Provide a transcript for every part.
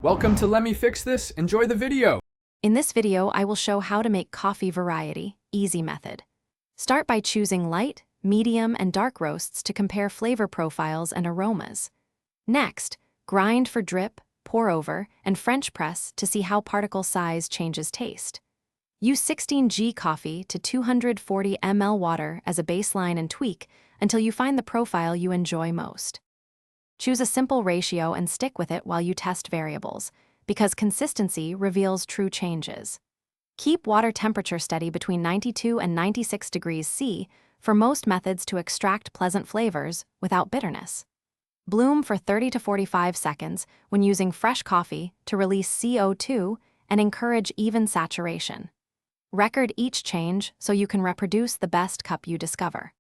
Welcome to Let Me Fix This. Enjoy the video. In this video, I will show how to make coffee variety, easy method. Start by choosing light, medium, and dark roasts to compare flavor profiles and aromas. Next, grind for drip, pour over, and French press to see how particle size changes taste. Use 16G coffee to 240 ml water as a baseline and tweak until you find the profile you enjoy most. Choose a simple ratio and stick with it while you test variables, because consistency reveals true changes. Keep water temperature steady between 92 and 96 degrees C for most methods to extract pleasant flavors without bitterness. Bloom for 30 to 45 seconds when using fresh coffee to release CO2 and encourage even saturation. Record each change so you can reproduce the best cup you discover.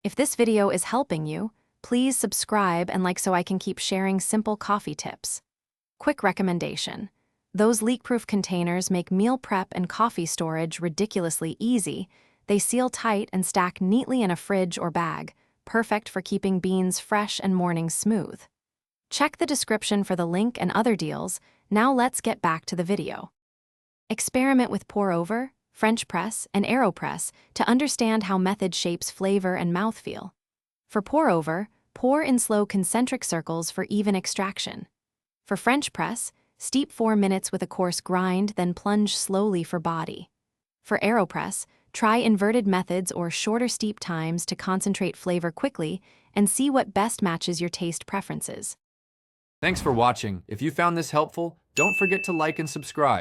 If this video is helping you, please subscribe and like so I can keep sharing simple coffee tips. Quick recommendation: those leak-proof containers make meal prep and coffee storage ridiculously easy. They seal tight and stack neatly in a fridge or bag, perfect for keeping beans fresh and mornings smooth. Check the description for the link and other deals. Now let's get back to the video. Experiment with pour-over, French press, and AeroPress to understand how method shapes flavor and mouthfeel. For pour-over, pour in slow concentric circles for even extraction. For French press, steep 4 minutes with a coarse grind, then plunge slowly for body. For AeroPress, try inverted methods or shorter steep times to concentrate flavor quickly and see what best matches your taste preferences. Thanks for watching. If you found this helpful, don't forget to like and subscribe.